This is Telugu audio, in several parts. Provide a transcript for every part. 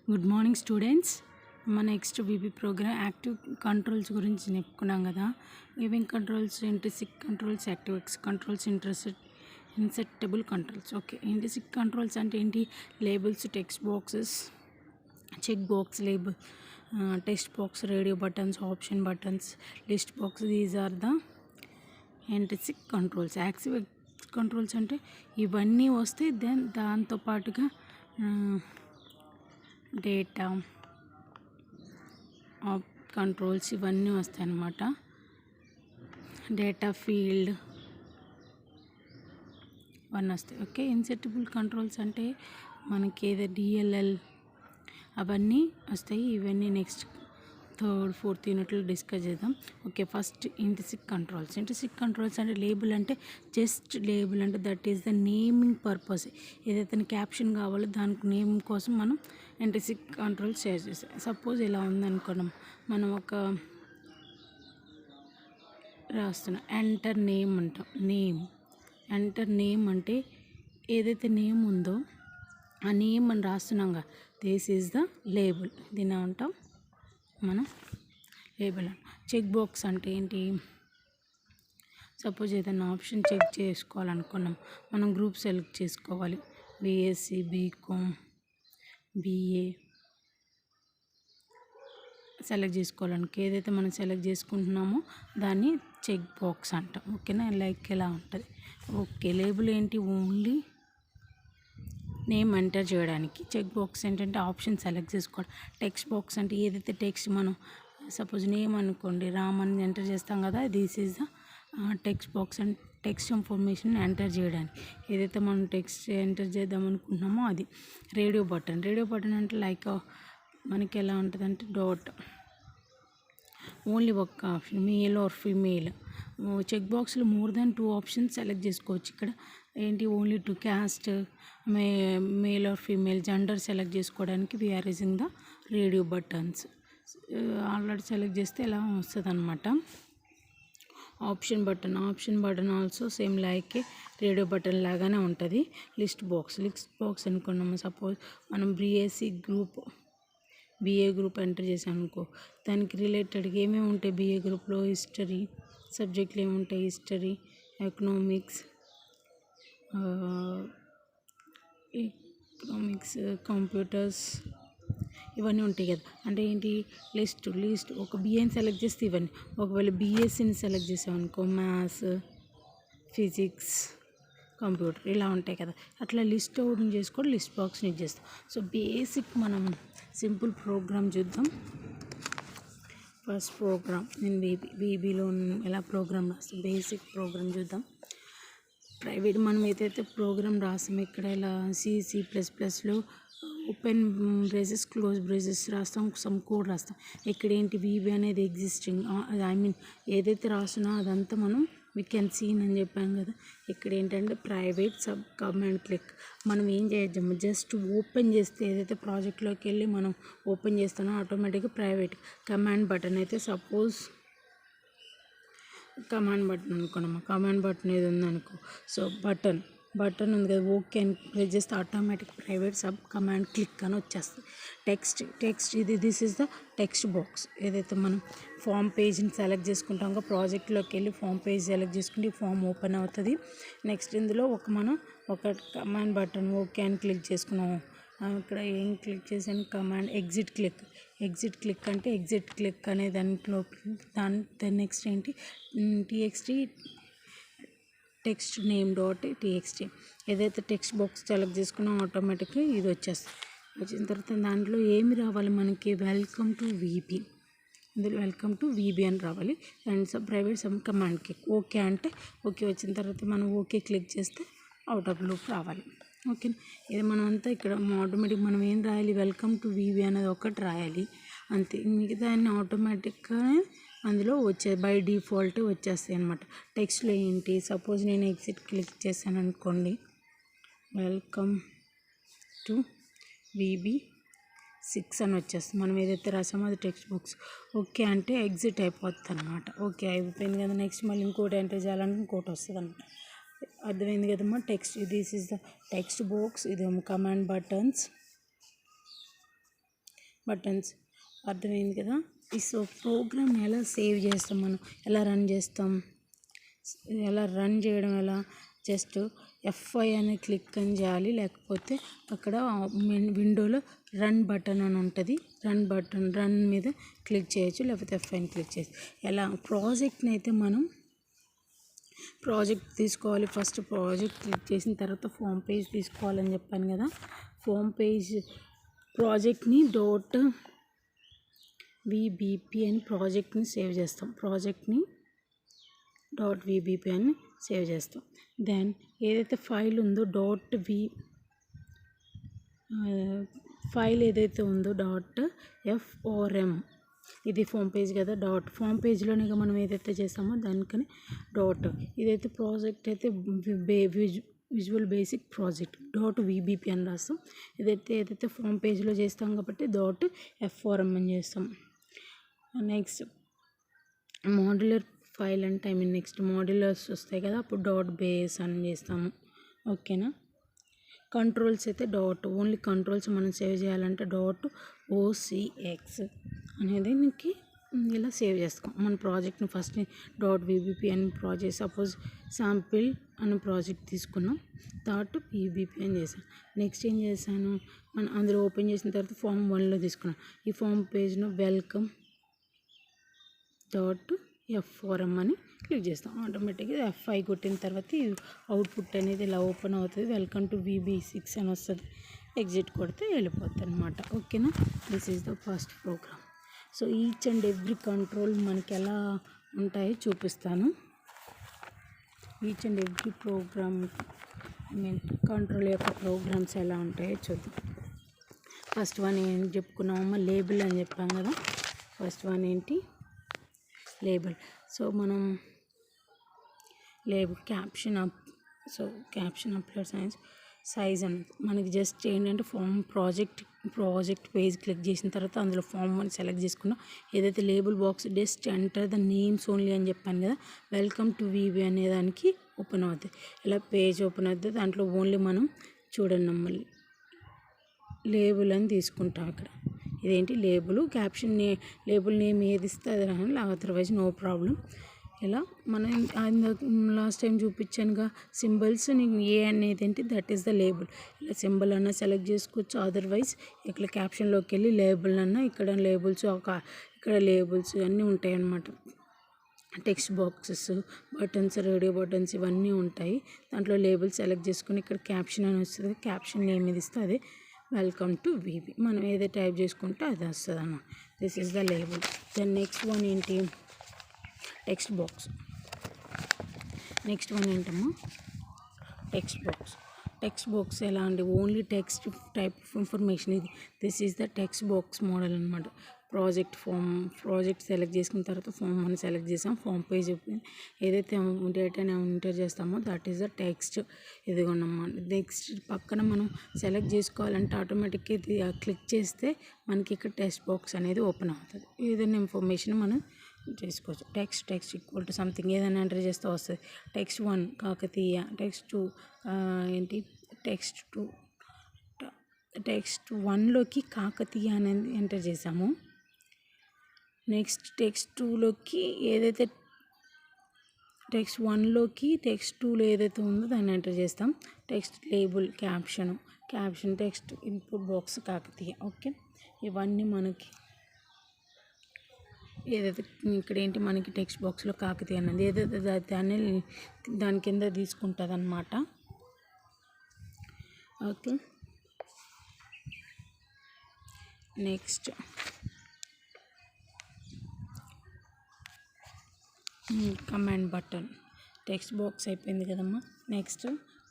Good morning students. మన next VB program active controls గురించి చెప్పుకున్నాం కదా. Living controls, intrinsic controls, active X controls, insertable controls. Okay, intrinsic controls అంటే ఏంటి? Labels, text boxes, check box, label, text box, radio buttons, option buttons, list box, these are the intrinsic controls. Active controls అంటే ఇవన్నీ వస్తే దెన్ దాంతోపాటుగా డేటా కంట్రోల్స్ ఇవన్నీ వస్తాయి అన్నమాట. డేటా ఫీల్డ్ ఇవన్నీ వస్తాయి. ఓకే, ఇన్సెట్టబుల్ కంట్రోల్స్ అంటే మనకి ఏదో డిఎల్ఎల్ అవన్నీ వస్తాయి. ఇవన్నీ నెక్స్ట్ థర్డ్ ఫోర్త్ యూనిట్లో డిస్కస్ చేద్దాం. Okay, first intrinsic controls. Intrinsic controls అంటే లేబుల్ అంటే జస్ట్ లేబుల్ అంటే that is the naming purpose. ఏదైతే క్యాప్షన్ కావాలో దానికి నేమ్ కోసం మనం ఇంట్రిన్సిక్ కంట్రోల్స్ షేర్ చేస్తాం. సపోజ్ ఇలా ఉందనుకున్నాం, మనం ఒక రాస్తున్నాం, ఎంటర్ నేమ్ అంటాం. ఎంటర్ నేమ్ అంటే ఏదైతే నేమ్ ఉందో ఆ నేమ్ మనం రాస్తున్నాం కదా, దిస్ ఈజ్ ద లేబుల్. దీన్ని అంటాం మనం లేబుల్. చెక్ బాక్స్ అంటే ఏంటి? సపోజ్ ఏదైనా ఆప్షన్ చెక్ చేసుకోవాలనుకున్నాం, మనం గ్రూప్ సెలెక్ట్ చేసుకోవాలి. బీఎస్సీ, బీకామ్, బీఏ సెలెక్ట్ చేసుకోవాలనుకో, ఏదైతే మనం సెలెక్ట్ చేసుకుంటున్నామో దాన్ని చెక్ బాక్స్ అంటాం. ఓకేనా, లైక్ ఎలా ఉంటుంది. ఓకే, లేబుల్ ఏంటి? ఓన్లీ నేమ్ ఎంటర్ చేయడానికి. చెక్ బాక్స్ ఏంటంటే ఆప్షన్ సెలెక్ట్ చేసుకోవడం. టెక్స్ట్ బాక్స్ అంటే ఏదైతే టెక్స్ట్ మనం సపోజ్ నేమ్ అనుకోండి, రామ్ అని ఎంటర్ చేస్తాం కదా, this is the text box and text information enter చేయడానికి. ఏదైతే మనం టెక్స్ట్ ఎంటర్ చేద్దాం అనుకుంటున్నామో అది. రేడియో బటన్ అంటే లైక్ మనకి ఎలా ఉంటుంది అంటే డాట్, ఓన్లీ ఒక్క option, male or female. Check బాక్స్లో మోర్ దాన్ 2 ఆప్షన్స్ సెలెక్ట్ చేసుకోవచ్చు. ఇక్కడ ఏంటి? Only 2. Caste, male or female, gender select చేసుకోవడానికి we are using the radio buttons. Already select చేస్తే ఇలా వస్తుంది అనమాట. Option button also same like radio button లాగానే ఉంటుంది. లిస్ట్ బాక్స్ అనుకున్నాము. సపోజ్ మనం బిఏ గ్రూప్ ఎంటర్ చేసాం అనుకో, దానికి రిలేటెడ్గా ఏమేమి ఉంటాయి బిఏ గ్రూప్లో? హిస్టరీ సబ్జెక్టులు ఏముంటాయి? హిస్టరీ, ఎకనామిక్స్, కంప్యూటర్స్ ఇవన్నీ ఉంటాయి కదా. అంటే ఏంటి? లిస్ట్ ఒక బిఏని సెలెక్ట్ చేస్తే ఇవన్నీ. ఒకవేళ బిఎస్సిని సెలెక్ట్ చేసామనుకో, మ్యాథ్స్, ఫిజిక్స్, కంప్యూటర్ ఇలా ఉంటాయి కదా. అట్లా లిస్ట్ అవుట్ చేసుకోవడం లిస్ట్ బాక్స్ని యూజ్ చేస్తాం. సో బేసిక్ మనం సింపుల్ ప్రోగ్రామ్ చూద్దాం. ఫస్ట్ ప్రోగ్రామ్ నేను బీబీలో ఎలా ప్రోగ్రామ్ రాస్తాం, బేసిక్ ప్రోగ్రామ్ చూద్దాం. ప్రైవేట్ మనం ఏదైతే ప్రోగ్రామ్ రాస్తామో ఇక్కడ ఇలా C++లో ఓపెన్ బ్రేసెస్, క్లోజ్ బ్రేసెస్ రాస్తాం, సమ్ కోడ్ రాస్తాం. ఇక్కడ ఏంటి? వీబీ అనేది ఎగ్జిస్టింగ్, ఏదైతే రాస్తున్నా అదంతా మనం వీ కెన్ సీన్ అని చెప్పాం కదా. ఇక్కడ ఏంటంటే ప్రైవేట్ సబ్ కమాండ్ క్లిక్. మనం ఏం చేయొచ్చు? జస్ట్ ఓపెన్ చేస్తే ఏదైతే ప్రాజెక్ట్లోకి వెళ్ళి మనం ఓపెన్ చేస్తామో ఆటోమేటిక్గా ప్రైవేట్ కమాండ్ బటన్ అయితే, సపోజ్ కమాండ్ బటన్ అనుకున్నాము. కమాండ్ బటన్ ఏది ఉందనుకో, సో బటన్ ఉంది కదా, ఓకే అని ప్రెస్ చేస్తే automatic private sub command click అని వచ్చేస్తుంది. Text this is the text box. ఏదైతే మనం ఫామ్ పేజ్ని సెలెక్ట్ చేసుకుంటాం, ప్రాజెక్ట్లోకి వెళ్ళి ఫామ్ పేజ్ సెలెక్ట్ చేసుకుంటే ఫామ్ ఓపెన్ అవుతుంది. నెక్స్ట్ ఇందులో ఒక కమాండ్ బటన్ ఓకే అని క్లిక్ చేసుకున్నాము. ఇక్కడ ఏం క్లిక్ చేసాను? కమాండ్ ఎగ్జిట్ క్లిక్ అంటే ఎగ్జిట్ క్లిక్ అనే దాంట్లో దాని నెక్స్ట్ ఏంటి? TXT text name .txt. ఏదైతే టెక్స్ట్ బాక్స్ సెలెక్ట్ చేసుకున్నా ఆటోమేటిక్గా ఇది వచ్చేస్తుంది. వచ్చిన తర్వాత దాంట్లో ఏమి రావాలి మనకి? Welcome to VB. ఇందులో వెల్కమ్ టు వీబీ అని రావాలి. And private some command click. Okay అంటే ఓకే వచ్చిన తర్వాత మనం ఓకే క్లిక్ చేస్తే అవుట్ ఆఫ్ లూప్ రావాలి. ఓకే, ఇది మనం అంతా ఇక్కడ ఆటోమేటిక్ మనం ఏం రాయాలి? వెల్కమ్ టు వీబీ అనేది ఒకటి రాయాలి అంతే. మిగతా అన్ని ఆటోమేటిక్గా అందులో బై డిఫాల్ట్ వచ్చేస్తాయి అన్నమాట. టెక్స్ట్లో ఏంటి? సపోజ్ నేను ఎగ్జిట్ క్లిక్ చేశాను అనుకోండి, వెల్కమ్ టు VB6 అని వచ్చేస్తుంది. మనం ఏదైతే రాసామో అది టెక్స్ట్ బాక్స్. ఓకే అంటే ఎగ్జిట్ అయిపోతుంది అనమాట. ఓకే అయిపోయింది కదా. నెక్స్ట్ మళ్ళీ ఇంకోటి ఎంటర్ చేయాలంటే ఇంకోటి వస్తుంది అనమాట. అర్థమైంది కదమ్మా. This is the text box. ఇది కమాండ్ బటన్స్, బటన్స్. అర్థమైంది కదా. సో ప్రోగ్రామ్ ఎలా సేవ్ చేస్తాం, మనం ఎలా రన్ చేస్తాం, ఎలా రన్ చేయడం ఎలా, జస్ట్ F5 అని క్లిక్ అని చేయాలి. లేకపోతే అక్కడ విండోలో రన్ బటన్ అని ఉంటుంది, రన్ మీద క్లిక్ చేయొచ్చు, లేకపోతే F5 క్లిక్ చేయొచ్చు. ఎలా ప్రాజెక్ట్ని అయితే మనం ప్రాజెక్ట్ తీసుకోవాలి. ఫస్ట్ ప్రాజెక్ట్ క్లిక్ చేసిన తర్వాత ఫామ్ పేజ్ తీసుకోవాలని చెప్పాను కదా. ఫామ్ పేజ్ ప్రాజెక్ట్ని .vbp అని ప్రాజెక్ట్ని సేవ్ చేస్తాం. .vbp అని సేవ్ చేస్తాం. దెన్ ఏదైతే ఫైల్ ఉందో ఫైల్ ఏదైతే ఉందో .form, ఇది ఫామ్ పేజ్ కదా. ఫామ్ పేజ్లోనే మనం ఏదైతే చేస్తామో దానికని ఇదైతే ప్రాజెక్ట్ అయితే విజువల్ బేసిక్ ప్రాజెక్ట్ .vbp అని రాస్తాం. ఏదైతే ఫామ్ పేజ్లో చేస్తాం కాబట్టి .form అని చేస్తాం. నెక్స్ట్ మాడ్యులర్ ఫైల్ అంటే నెక్స్ట్ మాడ్యులర్స్ వస్తాయి కదా, అప్పుడు .base అని చేస్తాము. ఓకేనా. కంట్రోల్స్ అయితే ఓన్లీ కంట్రోల్స్ మనం సేవ్ చేయాలంటే .ocx అనేది నీకు ఇలా సేవ్ చేస్తాం. మన ప్రాజెక్ట్ని ఫస్ట్ .vbp అని ప్రాజెక్ట్, సపోజ్ శాంపిల్ అని ప్రాజెక్ట్ తీసుకున్నాం, .vbp అని చేసాను. నెక్స్ట్ ఏం చేశాను, మనం అందులో ఓపెన్ చేసిన తర్వాత ఫామ్ 1లో తీసుకున్నాం. ఈ ఫామ్ పేజ్లో వెల్కమ్ .form అని క్లిక్ చేస్తాం. ఆటోమేటిక్గా F5 కొట్టిన తర్వాత అవుట్పుట్ అనేది ఇలా ఓపెన్ అవుతుంది. వెల్కమ్ టు VB6 అని వస్తుంది. ఎగ్జిట్ కొడితే వెళ్ళిపోతుంది అనమాట. ఓకేనా. This is the first program. So each and every control మనకి ఎలా ఉంటాయో చూపిస్తాను. Each and every program control యొక్క ప్రోగ్రామ్స్ ఎలా ఉంటాయో చూద్దాం. ఫస్ట్ వన్ ఏం చెప్పుకున్నామమ్మా, లేబుల్ అని చెప్పాం కదా. ఫస్ట్ వన్ ఏంటి, లేబుల్. సో మనం లేబుల్ క్యాప్షన్ అప్లోడ్ సైజ్ అని మనకి జస్ట్ ఏంటంటే ప్రాజెక్ట్ పేజ్ క్లిక్ చేసిన తర్వాత అందులో ఫామ్ 1 సెలెక్ట్ చేసుకున్నాం. ఏదైతే label box just enter the names only అని చెప్పాను కదా, వెల్కమ్ టు VB అనే దానికి ఓపెన్ అవుతుంది. ఇలా పేజ్ ఓపెన్ అవుతుంది. దాంట్లో ఓన్లీ మనం చూడండి మళ్ళీ లేబుల్ అని తీసుకుంటాం. ఇక్కడ ఇదేంటి లేబుల్, క్యాప్షన్ లేబుల్ నేమ్ ఏది ఇస్తే అది రాయాలి, అదర్వైజ్ నో ప్రాబ్లం. ఇలా మనం లాస్ట్ టైం చూపించానుగా సింబల్స్, నీకు ఏ అనేది ఏంటి దట్ ఈస్ ద లేబుల్. ఇలా సింబల్ అన్నా సెలెక్ట్ చేసుకోవచ్చు, అదర్వైజ్ ఇక్కడ క్యాప్షన్లోకి వెళ్ళి లేబుల్ అన్నా ఇక్కడ లేబుల్స్ అన్నీ ఉంటాయి అన్నమాట. Text boxes, buttons, radio buttons ఇవన్నీ ఉంటాయి. దాంట్లో లేబుల్ సెలెక్ట్ చేసుకుని ఇక్కడ క్యాప్షన్ అని వస్తుంది. క్యాప్షన్ నేమ్ ఏది ఇస్తే అదే వెల్కమ్ టు VB, మనం ఏదో టైప్ చేసుకుంటే అది వస్తుంది అన్నమాట. This is the label. Then next one ఏంటి, టెక్స్ట్ బాక్స్. నెక్స్ట్ వన్ ఏంటమ్మా, టెక్స్ట్ బాక్స్ ఎలా అండి, only text type of information ఇది. This is the text box model అనమాట. ప్రాజెక్ట్ సెలెక్ట్ చేసుకున్న తర్వాత ఫామ్ 1 సెలెక్ట్ చేసాం. ఫామ్ పేజ్ ఏదైతే డేటాని ఎంటర్ చేస్తామో దట్ ఈస్ ద టెక్స్ట్. ఇదిగోనమ్మా. నెక్స్ట్ పక్కన మనం సెలెక్ట్ చేసుకోవాలంటే ఆటోమేటిక్గా ఇది క్లిక్ చేస్తే మనకి ఇక్కడ టెక్స్ట్ బాక్స్ అనేది ఓపెన్ అవుతుంది. ఏదైనా ఇన్ఫర్మేషన్ మనం చేసుకోవచ్చు. టెక్స్ట్ ఈక్వల్ టు సంథింగ్ ఏదైనా ఎంటర్ చేస్తే వస్తుంది. టెక్స్ట్ 1 కాకతీయ, టెక్స్ట్ 2 టెక్స్ట్ 1లోకి కాకతీయ అనేది ఎంటర్ చేసాము. నెక్స్ట్ టెక్స్ట్ 2లోకి ఏదైతే టెక్స్ట్ 1లోకి టెక్స్ట్ 2లో ఏదైతే ఉందో దాన్ని ఎంటర్ చేస్తాం. Text label, caption text input box Kakatiya. Okay, ఇవన్నీ మనకి ఏదైతే ఇక్కడ ఏంటి మనకి టెక్స్ట్ బాక్స్లో కాకతీయ అన్నది ఏదైతే దాని కింద తీసుకుంటుంది అన్నమాట. Okay, next command button. Text box అయిపోయింది కదమ్మా. నెక్స్ట్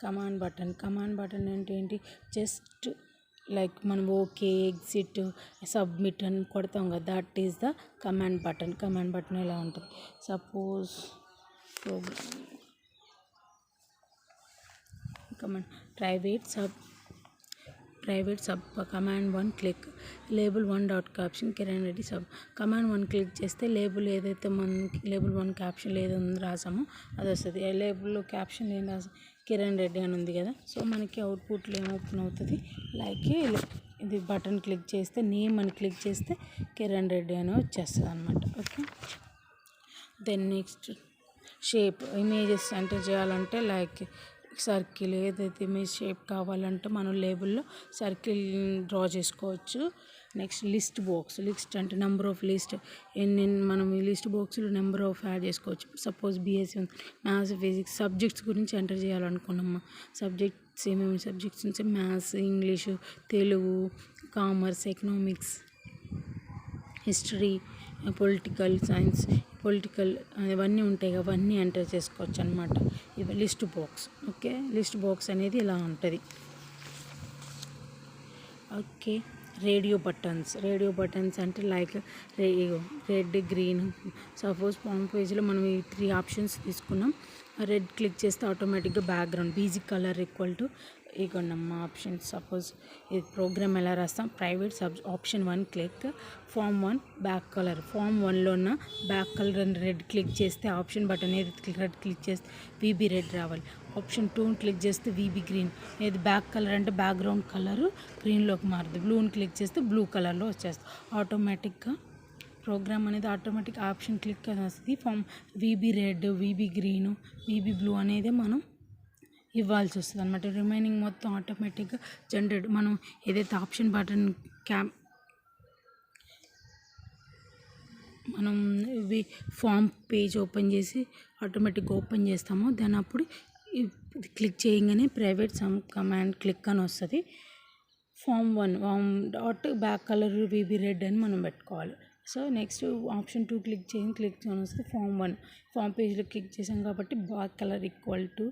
కమాండ్ బటన్ అంటే ఏంటి, జస్ట్ లైక్ మనం ఓకే, ఎగ్జిట్, సబ్మిట్ అని కొడతాం కదా, that is the command button ఎలా ఉంటుంది. Suppose command private sub command 1 click label 1 dot caption Kiran Reddy sub. Command 1 click చేస్తే లేబుల్ ఏదైతే మనకి లేబుల్ 1 క్యాప్షన్ ఏదైతే రాసామో అది వస్తుంది. లేబుల్లో క్యాప్షన్ ఏం రాసాం, కిరణ్ రెడ్డి అని ఉంది కదా. సో మనకి అవుట్పుట్లో ఏం ఓపెన్ అవుతుంది, లైక్ ఇది బటన్ క్లిక్ చేస్తే నేమ్ అని క్లిక్ చేస్తే కిరణ్ రెడ్డి అని వచ్చేస్తుంది అనమాట. Okay, then next shape images enter చేయాలంటే లైక్ సర్కిల్, ఏదైతే ఇమేజ్ షేప్ కావాలంటే మనం లేబుల్లో సర్కిల్ డ్రా చేసుకోవచ్చు. నెక్స్ట్ లిస్ట్ బాక్స్, లిస్ట్ అంటే నెంబర్ ఆఫ్ లిస్ట్, మనం ఈ లిస్ట్ బాక్స్లో నెంబర్ ఆఫ్ యాడ్ చేసుకోవచ్చు. Suppose BSc maths, physics subjects గురించి ఎంటర్ చేయాలనుకున్నాము. సబ్జెక్ట్స్ ఏమేమి సబ్జెక్ట్స్ నుంచి maths, English, Telugu, commerce, economics, history, political science, political అవన్నీ ఉంటాయి, అవన్నీ ఎంటర్ చేసుకోవచ్చు అనమాట. ఇవి list box. Okay, list box అనేది ఇలా ఉంటుంది. ఓకే, రేడియో బటన్స్ అంటే like red, green. Suppose form పేజ్లో మనం ఈ 3 ఆప్షన్స్ తీసుకున్నాం. రెడ్ క్లిక్ చేస్తే ఆటోమేటిక్గా background BG colour equal to ఇగోండమ్మ ఆప్షన్స్. సపోజ్ ఇది ప్రోగ్రామ్ ఎలా రాస్తాం, private option 1 click, form 1 back colour. Form 1లో ఉన్న బ్యాక్ కలర్ అని రెడ్ క్లిక్ చేస్తే ఆప్షన్ బటన్ ఏది రెడ్ క్లిక్ చేస్తే వీబీ రెడ్ రావాలి. ఆప్షన్ 2 క్లిక్ చేస్తే వీబీ గ్రీన్. ఏది బ్యాక్ కలర్ అంటే బ్యాక్గ్రౌండ్ కలరు గ్రీన్లోకి మారుతుంది. బ్లూని క్లిక్ చేస్తే బ్లూ కలర్లో వచ్చేస్తుంది. ఆటోమేటిక్గా ప్రోగ్రామ్ అనేది ఆటోమేటిక్ ఆప్షన్ క్లిక్ అని వస్తుంది. Form VB red, VB green, VB blue అనేది మనం ఇవ్వాల్సి వస్తుంది అనమాట. రిమైనింగ్ మొత్తం ఆటోమేటిక్గా జనరేట్. మనం ఏదైతే ఆప్షన్ బటన్ మనం ఇవి ఫామ్ పేజ్ ఓపెన్ చేసి ఆటోమేటిక్గా ఓపెన్ చేస్తామో దాని అప్పుడు క్లిక్ చేయగానే ప్రైవేట్ కమాండ్ క్లిక్ అని వస్తుంది. Form 1 dot back colour VB red అని మనం పెట్టుకోవాలి. సో నెక్స్ట్ ఆప్షన్ 2 క్లిక్ చేయని వస్తే ఫామ్ పేజ్లో క్లిక్ చేసాం కాబట్టి back colour equal to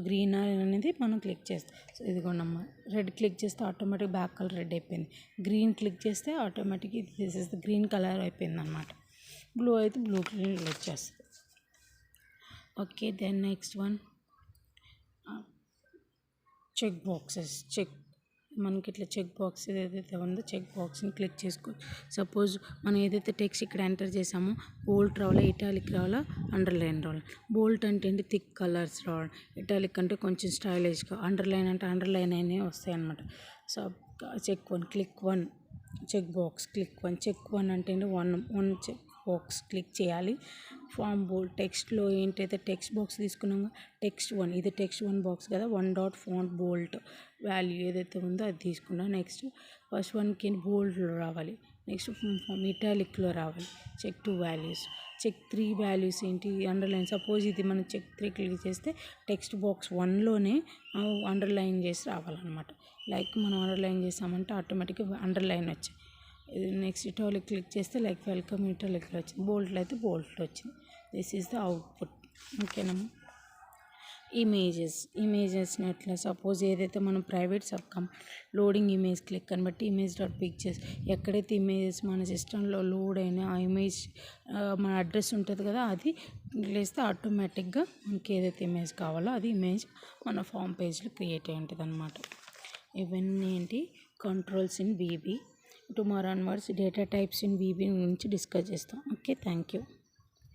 green అనేది మనం క్లిక్ చేస్తాం. సో ఇదిగోండమ్మ రెడ్ క్లిక్ చేస్తే ఆటోమేటిక్ బ్యాక్ కలర్ రెడ్ అయిపోయింది. గ్రీన్ క్లిక్ చేస్తే automatic this is the green colour అయిపోయింది అనమాట. బ్లూ అయితే బ్లూ కలర్ వచ్చేస్తుంది. Okay, then next one check boxes. మనకి ఇట్లా చెక్ బాక్స్ ఏదైతే ఉందో చెక్ బాక్స్ని క్లిక్ చేసుకో. సపోజ్ మనం ఏదైతే టెక్స్ట్ ఇక్కడ ఎంటర్ చేసామో బోల్ట్ రావాలా, ఇటాలిక్ రావాలా, అండర్లైన్ రావాలి. బోల్ట్ అంటే ఏంటి, థిక్ కలర్స్ రావాలి. ఇటాలిక్ అంటే కొంచెం స్టైలిష్గా, అండర్లైన్ అంటే అండర్లైన్ అయినవి వస్తాయి అన్నమాట. So check 1 click 1 check box click 1. Check 1 అంటే వన్ చెక్ బాక్స్ క్లిక్ చేయాలి. ఫామ్ బోల్డ్ టెక్స్ట్లో ఏంటైతే టెక్స్ట్ బాక్స్ తీసుకున్నామో టెక్స్ట్ 1, ఇది టెక్స్ట్ 1 బాక్స్ కదా. 1 డాట్ ఫాంట్ బోల్ట్ వాల్యూ ఏదైతే ఉందో అది తీసుకున్నాం. నెక్స్ట్ ఫస్ట్ 1కి బోల్డ్లో రావాలి. నెక్స్ట్ ఫామ్ ఇటాలిక్లో రావాలి. Check 2 values. చెక్ 3 వాల్యూస్ ఏంటి, అండర్లైన్. సపోజ్ ఇది మనం చెక్ 3 క్లిక్ చేస్తే టెక్స్ట్ బాక్స్ 1లోనే అండర్లైన్ చేసి రావాలన్నమాట. లైక్ మనం అండర్లైన్ చేసామంటే ఆటోమేటిక్గా అండర్లైన్ వచ్చాయి. నెక్స్ట్ ఇటాలిక్ క్లిక్ చేస్తే లైక్ వెల్కమ్ ఇటాలిక్లో వచ్చింది. బోల్ట్లో అయితే బోల్ట్లో వచ్చింది. This is the output. ఓకేనమ్మా. ఇమేజెస్ని ఎట్లా, సపోజ్ ఏదైతే మనం ప్రైవేట్ లోడింగ్ ఇమేజ్ క్లిక్ అని బట్టి ఇమేజ్ డాట్ పిక్చర్స్ ఎక్కడైతే ఇమేజెస్ మన సిస్టంలో లోడ్ అయిన ఆ ఇమేజ్ మన అడ్రస్ ఉంటుంది కదా, అది వేస్తే ఆటోమేటిక్గా మనకి ఏదైతే ఇమేజ్ కావాలో అది ఇమేజ్ మన ఫామ్ పేజ్లో క్రియేట్ అయి ఉంటుంది అనమాట. ఇవన్నీ ఏంటి, controls in VB. Tomorrow onwards data types in VB గురించి డిస్కస్ చేస్తాం. Okay, thank you.